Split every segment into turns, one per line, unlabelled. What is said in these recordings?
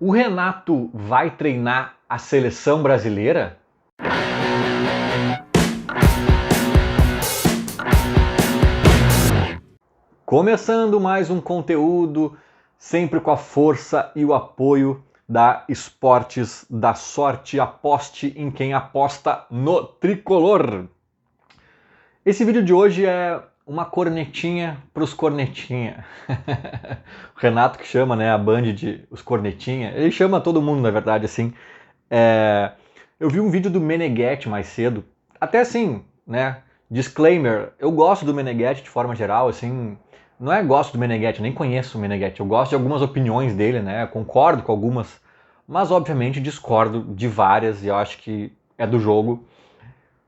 O Renato vai treinar a seleção brasileira? Começando mais um conteúdo, sempre com a força e o apoio da Esportes da Sorte. Aposte em quem aposta no tricolor. Esse vídeo de hoje é uma cornetinha para os cornetinha. O Renato que chama, né, a Band de os cornetinha. Ele chama todo mundo, na verdade, assim. Eu vi um vídeo do Meneghetti mais cedo. Até assim, né, disclaimer, eu gosto do Meneghetti de forma geral, assim. Não é gosto do Meneghetti, eu nem conheço o Meneghetti. Eu gosto de algumas opiniões dele, né, concordo com algumas. Mas, obviamente, discordo de várias e eu acho que é do jogo.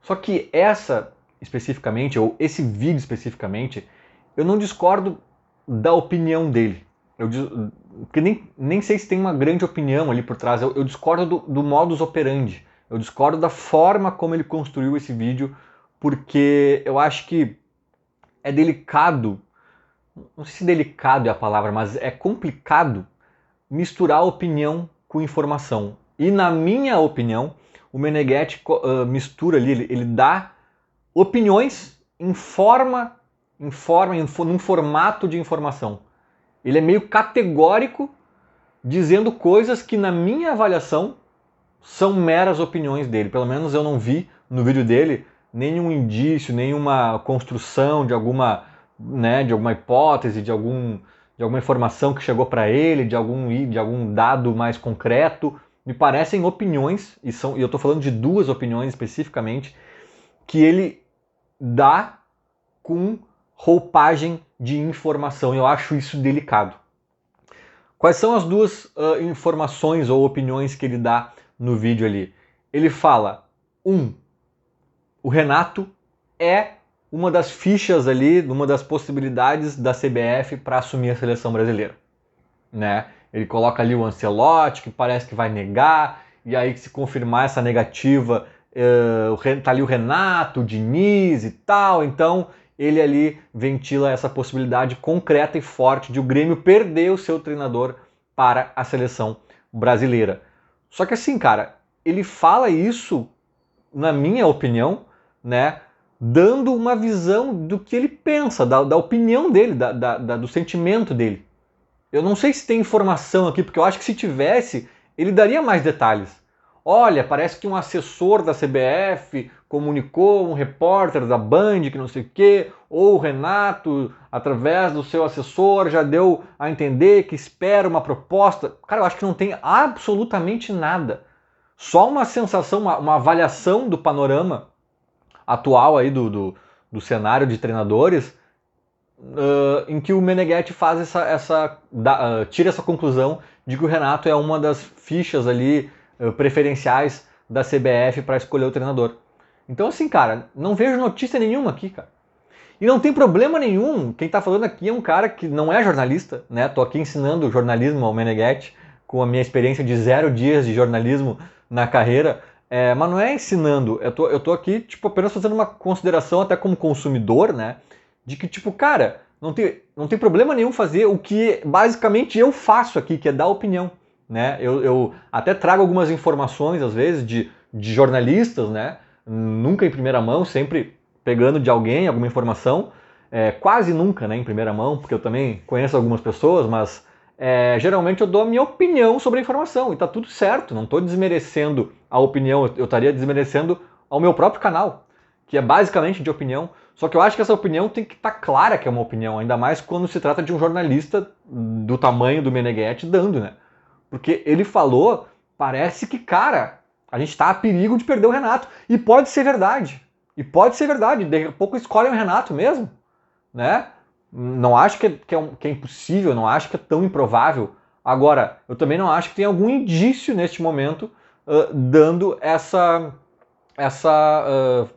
Só que essa especificamente, ou esse vídeo especificamente, eu não discordo da opinião dele. Porque nem sei se tem uma grande opinião ali por trás. Eu discordo do modus operandi. Eu discordo da forma como ele construiu esse vídeo, porque eu acho que é delicado, não sei se delicado é a palavra, mas é complicado misturar opinião com informação. E na minha opinião, o Meneghetti mistura ali, ele dá opiniões num formato de informação. Ele é meio categórico, dizendo coisas que, na minha avaliação, são meras opiniões dele. Pelo menos eu não vi no vídeo dele nenhum indício, nenhuma construção de alguma, né, de alguma hipótese, de alguma informação que chegou para ele, de algum dado mais concreto. Me parecem opiniões, e eu estou falando de duas opiniões especificamente, que ele dá com roupagem de informação. Eu acho isso delicado. Quais são as duas informações ou opiniões que ele dá no vídeo ali? Ele fala, o Renato é uma das fichas ali, uma das possibilidades da CBF para assumir a seleção brasileira. Né? Ele coloca ali o Ancelotti, que parece que vai negar, e aí se confirmar essa negativa, tá ali o Renato, o Diniz e tal, então ele ali ventila essa possibilidade concreta e forte de o Grêmio perder o seu treinador para a seleção brasileira. Só que assim, cara, ele fala isso, na minha opinião, né, dando uma visão do que ele pensa, da opinião dele, do sentimento dele. Eu não sei se tem informação aqui, porque eu acho que se tivesse, ele daria mais detalhes. Olha, parece que um assessor da CBF comunicou um repórter da Band que não sei o quê, ou o Renato, através do seu assessor, já deu a entender que espera uma proposta. Cara, eu acho que não tem absolutamente nada. Só uma sensação, uma avaliação do panorama atual aí do cenário de treinadores, em que o Meneghetti faz tira essa conclusão de que o Renato é uma das fichas ali preferenciais da CBF para escolher o treinador. Então assim, cara, não vejo notícia nenhuma aqui, cara. E não tem problema nenhum, quem tá falando aqui é um cara que não é jornalista, né? Tô aqui ensinando jornalismo ao Meneghetti, com a minha experiência de 0 dias de jornalismo na carreira, mas não é ensinando, eu tô aqui, tipo, apenas fazendo uma consideração até como consumidor, né? De que, tipo, cara, não tem problema nenhum fazer o que basicamente eu faço aqui, que é dar opinião, né? Eu até trago algumas informações, às vezes, de jornalistas, né? Nunca em primeira mão, sempre pegando de alguém alguma informação, quase nunca, né, em primeira mão, porque eu também conheço algumas pessoas, mas geralmente eu dou a minha opinião sobre a informação, e tá tudo certo, não estou desmerecendo a opinião, eu estaria desmerecendo ao meu próprio canal, que é basicamente de opinião. Só que eu acho que essa opinião tem que estar clara que é uma opinião, ainda mais quando se trata de um jornalista do tamanho do Meneghetti dando, né? Porque ele falou, parece que, cara, a gente está a perigo de perder o Renato. E pode ser verdade. Daqui a pouco escolhem o Renato mesmo, né? Não acho que é impossível, não acho que é tão improvável. Agora, eu também não acho que tem algum indício neste momento dando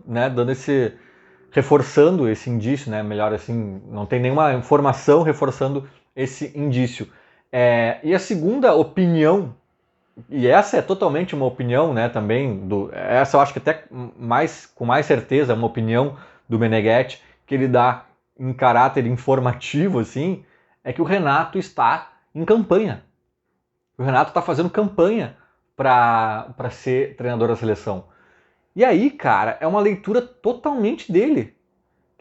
né, reforçando esse indício, né? Melhor assim, não tem nenhuma informação reforçando esse indício. E a segunda opinião, e essa é totalmente uma opinião, né, também, essa eu acho que até com mais certeza é uma opinião do Meneghetti, que ele dá em caráter informativo, assim, é que o Renato está em campanha. O Renato está fazendo campanha para ser treinador da seleção. E aí, cara, é uma leitura totalmente dele.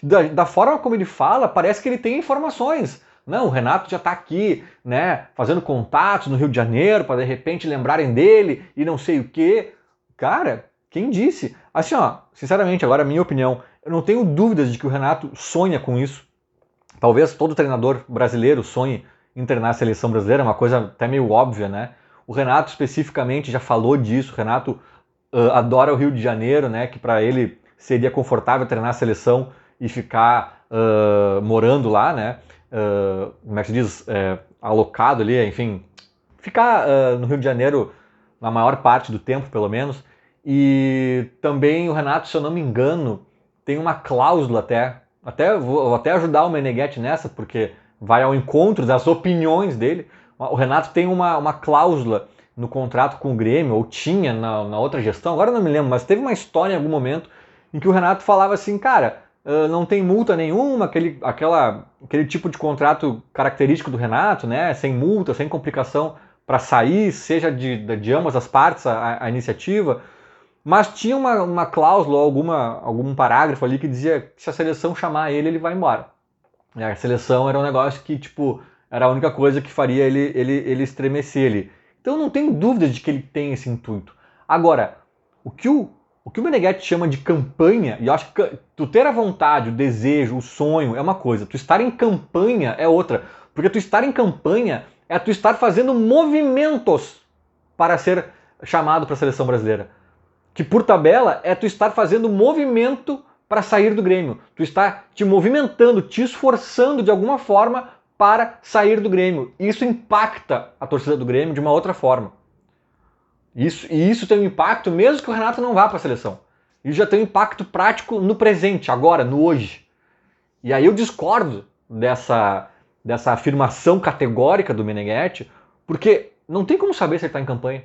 Da forma como ele fala, parece que ele tem informações. Não, o Renato já está aqui, né, fazendo contatos no Rio de Janeiro para de repente lembrarem dele e não sei o quê. Cara, quem disse? Assim, ó, sinceramente, agora a minha opinião, eu não tenho dúvidas de que o Renato sonha com isso. Talvez todo treinador brasileiro sonhe em treinar a seleção brasileira, é uma coisa até meio óbvia, né? O Renato especificamente já falou disso. O Renato adora o Rio de Janeiro, né? Que para ele seria confortável treinar a seleção e ficar morando lá, né? Como é que se diz? Alocado ali, enfim. Ficar no Rio de Janeiro na maior parte do tempo, pelo menos. E também o Renato, se eu não me engano, tem uma cláusula vou até ajudar o Meneghetti nessa, porque vai ao encontro das opiniões dele. O Renato tem uma cláusula no contrato com o Grêmio, ou tinha na outra gestão, agora eu não me lembro, mas teve uma história em algum momento em que o Renato falava assim, cara, não tem multa nenhuma, aquele tipo de contrato característico do Renato, né, sem multa, sem complicação para sair, seja de ambas as partes a iniciativa, mas tinha uma cláusula, algum parágrafo ali que dizia que se a seleção chamar ele, ele vai embora. E a seleção era um negócio que, tipo, era a única coisa que faria ele estremecer ali. Então eu não tenho dúvidas de que ele tem esse intuito. Agora, o que o Meneghetti chama de campanha, e eu acho que tu ter a vontade, o desejo, o sonho é uma coisa, tu estar em campanha é outra. Porque tu estar em campanha é tu estar fazendo movimentos para ser chamado para a seleção brasileira. Que por tabela é tu estar fazendo movimento para sair do Grêmio. Tu está te movimentando, te esforçando de alguma forma para sair do Grêmio. Isso impacta a torcida do Grêmio de uma outra forma. Isso tem um impacto mesmo que o Renato não vá para a seleção. Isso já tem um impacto prático no presente, agora, no hoje. E aí eu discordo dessa afirmação categórica do Meneghetti, porque não tem como saber se ele está em campanha.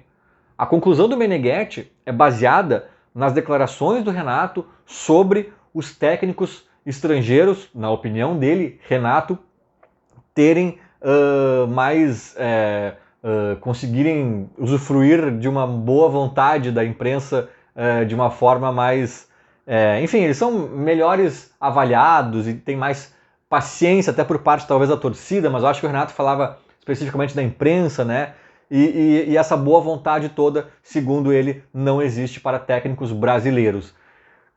A conclusão do Meneghetti é baseada nas declarações do Renato sobre os técnicos estrangeiros, na opinião dele, Renato, terem conseguirem usufruir de uma boa vontade da imprensa de uma forma mais... enfim, eles são melhores avaliados e tem mais paciência até por parte talvez da torcida, mas eu acho que o Renato falava especificamente da imprensa, né? E essa boa vontade toda, segundo ele, não existe para técnicos brasileiros.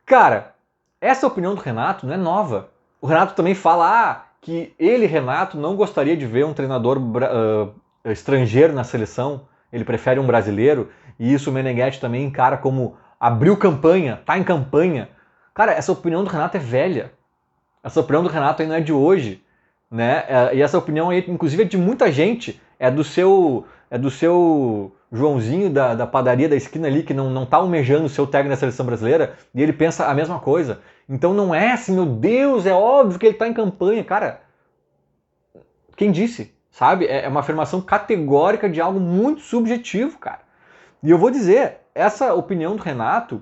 Cara, essa opinião do Renato não é nova. O Renato também fala que ele, Renato, não gostaria de ver um treinador estrangeiro na seleção, ele prefere um brasileiro, e isso o Meneghetti também encara como abriu campanha, tá em campanha. Cara, essa opinião do Renato é velha. Essa opinião do Renato aí não é de hoje, né? E essa opinião aí, inclusive, é de muita gente, é do seu Joãozinho da padaria da esquina ali, que não tá almejando o seu técnico da seleção brasileira, e ele pensa a mesma coisa. Então não é assim, meu Deus, é óbvio que ele tá em campanha. Cara, quem disse? Sabe? É uma afirmação categórica de algo muito subjetivo, cara. E eu vou dizer, essa opinião do Renato,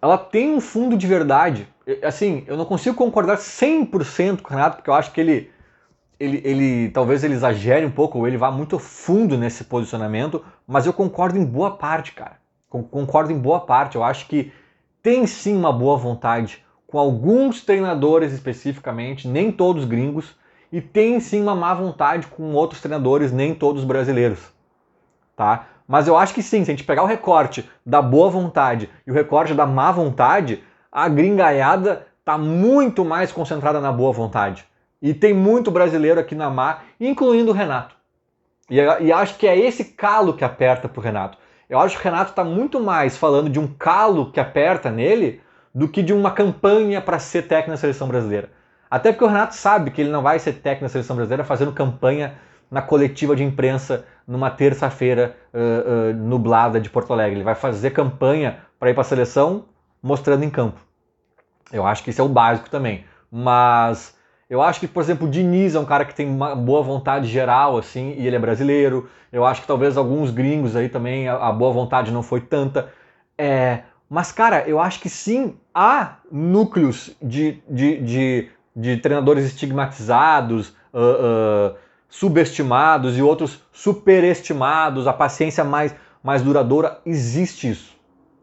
ela tem um fundo de verdade. Assim, eu não consigo concordar 100% com o Renato, porque eu acho que ele talvez ele exagere um pouco, ou ele vá muito fundo nesse posicionamento, mas eu concordo em boa parte, cara. Concordo em boa parte. Eu acho que tem sim uma boa vontade com alguns treinadores especificamente, nem todos gringos, e tem sim uma má vontade com outros treinadores, nem todos brasileiros, tá? Mas eu acho que sim, se a gente pegar o recorte da boa vontade e o recorte da má vontade, a gringaiada tá muito mais concentrada na boa vontade. E tem muito brasileiro aqui na má, incluindo o Renato. E acho que é esse calo que aperta pro Renato. Eu acho que o Renato está muito mais falando de um calo que aperta nele do que de uma campanha para ser técnico na seleção brasileira. Até porque o Renato sabe que ele não vai ser técnico na seleção brasileira fazendo campanha na coletiva de imprensa numa terça-feira nublada de Porto Alegre. Ele vai fazer campanha para ir para a seleção mostrando em campo. Eu acho que isso é o básico também. Mas eu acho que, por exemplo, o Diniz é um cara que tem uma boa vontade geral, assim, e ele é brasileiro. Eu acho que talvez alguns gringos aí também a boa vontade não foi tanta. Mas, cara, eu acho que sim, há núcleos de treinadores estigmatizados, subestimados e outros superestimados, a paciência mais duradoura, existe isso.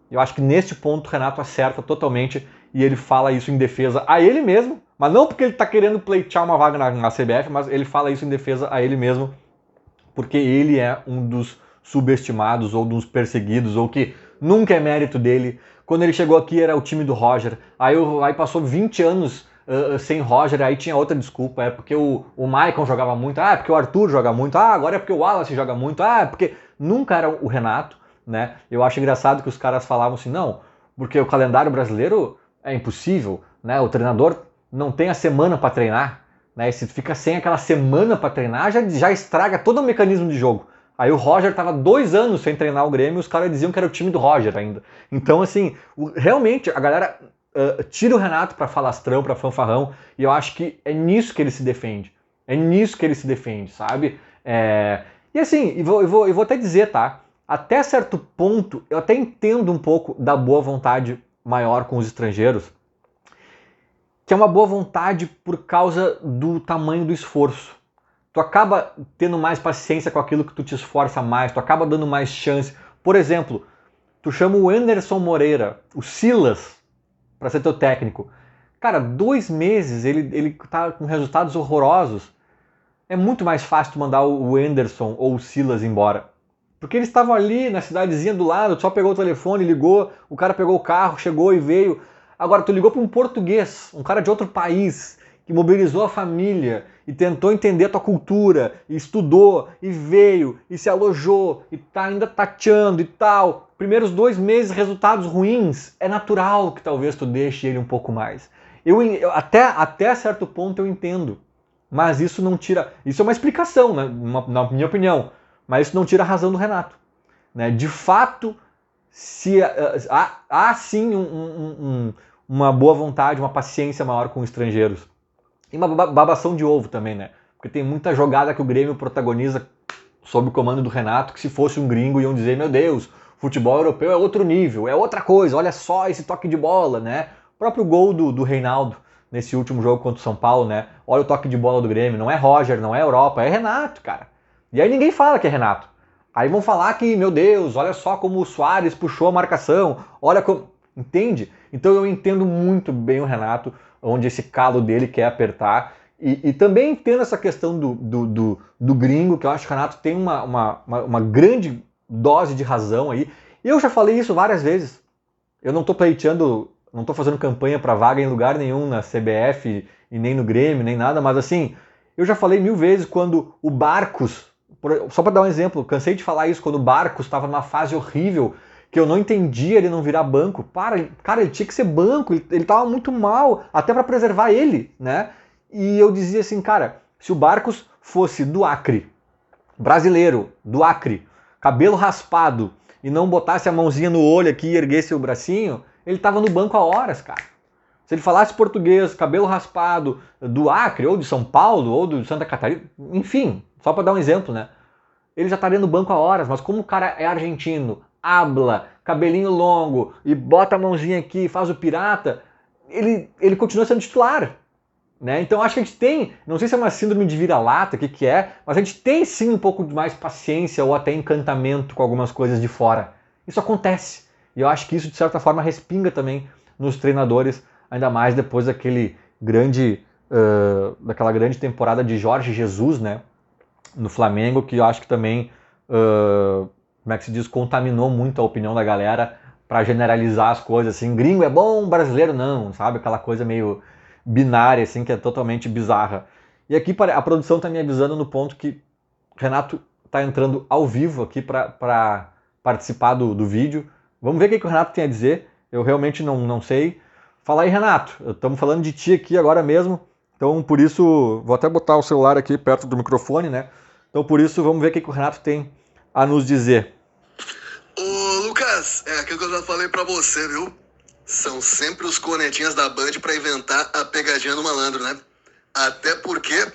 Eu acho que neste ponto o Renato acerta totalmente e ele fala isso em defesa a ele mesmo, mas não porque ele está querendo pleitear uma vaga na CBF, mas ele fala isso em defesa a ele mesmo, porque ele é um dos subestimados ou dos perseguidos, ou que nunca é mérito dele. Quando ele chegou aqui era o time do Roger, aí passou 20 anos sem Roger, aí tinha outra desculpa, é porque o Maicon jogava muito, é porque o Arthur joga muito, agora é porque o Wallace joga muito, é porque nunca era o Renato, né? Eu acho engraçado que os caras falavam assim, não, porque o calendário brasileiro é impossível, né? O treinador não tem a semana para treinar, né? E se fica sem aquela semana para treinar, já estraga todo o mecanismo de jogo. Aí o Roger tava 2 anos sem treinar o Grêmio e os caras diziam que era o time do Roger ainda. Então, assim, realmente a galera tira o Renato para falastrão, para fanfarrão, e eu acho que é nisso que ele se defende. É nisso que ele se defende, sabe? E assim, eu vou até dizer, tá? Até certo ponto, eu até entendo um pouco da boa vontade maior com os estrangeiros, que é uma boa vontade por causa do tamanho do esforço. Tu acaba tendo mais paciência com aquilo que tu te esforça mais, tu acaba dando mais chance. Por exemplo, tu chama o Anderson Moreira, o Silas, para ser teu técnico. Cara, 2 meses ele tá com resultados horrorosos. É muito mais fácil tu mandar o Anderson ou o Silas embora. Porque eles estavam ali na cidadezinha do lado, tu só pegou o telefone, ligou, o cara pegou o carro, chegou e veio. Agora, tu ligou para um português, um cara de outro país, que mobilizou a família e tentou entender a tua cultura, e estudou, e veio, e se alojou, e tá ainda tateando e tal. Primeiros 2 meses, resultados ruins, é natural que talvez tu deixe ele um pouco mais. Até certo ponto eu entendo, mas isso não tira... Isso é uma explicação, né, na minha opinião, mas isso não tira a razão do Renato. Né? De fato, há sim uma boa vontade, uma paciência maior com estrangeiros. E uma babação de ovo também, né? Porque tem muita jogada que o Grêmio protagoniza sob o comando do Renato, que se fosse um gringo iam dizer, meu Deus, futebol europeu é outro nível, é outra coisa, olha só esse toque de bola, né? O próprio gol do Reinaldo nesse último jogo contra o São Paulo, né? Olha o toque de bola do Grêmio, não é Roger, não é Europa, é Renato, cara. E aí ninguém fala que é Renato. Aí vão falar que, meu Deus, olha só como o Suárez puxou a marcação, olha como... Entende? Então eu entendo muito bem o Renato, onde esse calo dele quer apertar. E também entendo essa questão do gringo, que eu acho que o Renato tem uma grande dose de razão aí. E eu já falei isso várias vezes. Eu não estou pleiteando, não estou fazendo campanha para vaga em lugar nenhum na CBF e nem no Grêmio, nem nada, mas assim, eu já falei 1000 vezes quando o Barcos, só para dar um exemplo, cansei de falar isso, quando o Barcos estava numa fase horrível, que eu não entendia ele não virar banco. Cara, ele tinha que ser banco, ele tava muito mal, até para preservar ele, né? E eu dizia assim, cara, se o Barcos fosse do Acre, brasileiro, do Acre, cabelo raspado, e não botasse a mãozinha no olho aqui e erguesse o bracinho, ele tava no banco há horas, cara. Se ele falasse português, cabelo raspado, do Acre, ou de São Paulo, ou de Santa Catarina, enfim, só para dar um exemplo, né? Ele já estaria no banco há horas, mas como o cara é argentino, habla, cabelinho longo, e bota a mãozinha aqui, faz o pirata, ele continua sendo titular. Né? Então acho que a gente tem, não sei se é uma síndrome de vira-lata, o que é, mas a gente tem sim um pouco de mais paciência ou até encantamento com algumas coisas de fora. Isso acontece. E eu acho que isso de certa forma respinga também nos treinadores, ainda mais depois daquela grande temporada de Jorge Jesus, né? No Flamengo, que eu acho que também, como é que se diz, contaminou muito a opinião da galera para generalizar as coisas, assim, gringo é bom, brasileiro não, sabe? Aquela coisa meio binária, assim, que é totalmente bizarra. E aqui a produção está me avisando no ponto que Renato está entrando ao vivo aqui para participar do vídeo. Vamos ver o que o Renato tem a dizer, eu realmente não sei. Fala aí, Renato, estamos falando de ti aqui agora mesmo, então por isso, vou até botar o celular aqui perto do microfone, né? Então por isso, vamos ver o que o Renato tem a nos dizer.
Ô Lucas, é aquilo que eu já falei pra você, viu? São sempre os cornetinhas da Band pra inventar a pegadinha do malandro, né? Até porque,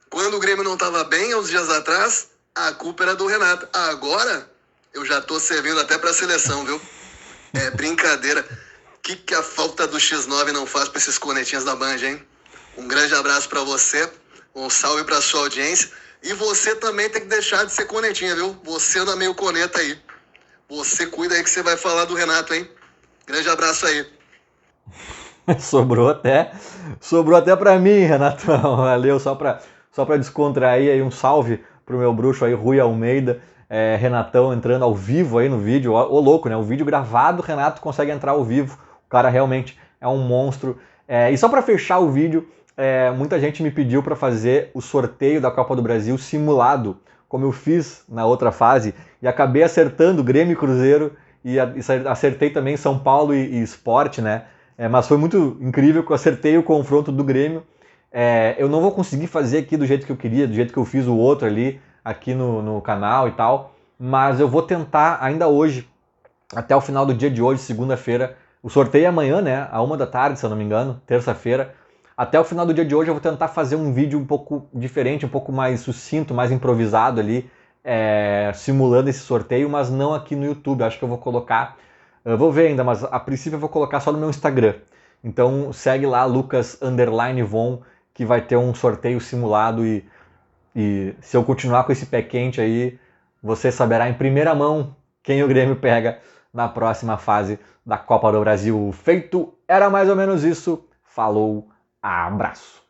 quando o Grêmio não tava bem, há uns dias atrás, a culpa era do Renato. Agora, eu já tô servindo até pra seleção, viu? É brincadeira. O que a falta do X9 não faz pra esses cornetinhas da Band, hein? Um grande abraço pra você, um salve pra sua audiência. E você também tem que deixar de ser cornetinha, viu? Você anda meio corneta aí. Você cuida aí que você vai falar do Renato, hein? Grande abraço aí.
Sobrou até pra mim, Renatão. Valeu, só pra descontrair aí, um salve pro meu bruxo aí, Rui Almeida. Renatão entrando ao vivo aí no vídeo. Ô louco, né? O vídeo gravado, o Renato consegue entrar ao vivo. O cara realmente é um monstro. E só pra fechar o vídeo, muita gente me pediu pra fazer o sorteio da Copa do Brasil simulado, como eu fiz na outra fase, e acabei acertando Grêmio e Cruzeiro, e acertei também São Paulo e Sport, né? Mas foi muito incrível que eu acertei o confronto do Grêmio. Eu não vou conseguir fazer aqui do jeito que eu queria, do jeito que eu fiz o outro ali, aqui no canal e tal, mas eu vou tentar ainda hoje, até o final do dia de hoje, segunda-feira. O sorteio é amanhã, né? À 1 da tarde, se eu não me engano, terça-feira. Até o final do dia de hoje eu vou tentar fazer um vídeo um pouco diferente, um pouco mais sucinto, mais improvisado ali, simulando esse sorteio, mas não aqui no YouTube. Acho que eu vou colocar, eu vou ver ainda, mas a princípio eu vou colocar só no meu Instagram. Então segue lá, Lucas_Von, que vai ter um sorteio simulado e se eu continuar com esse pé quente aí, você saberá em primeira mão quem o Grêmio pega na próxima fase da Copa do Brasil. Feito, era mais ou menos isso. Falou, abraço.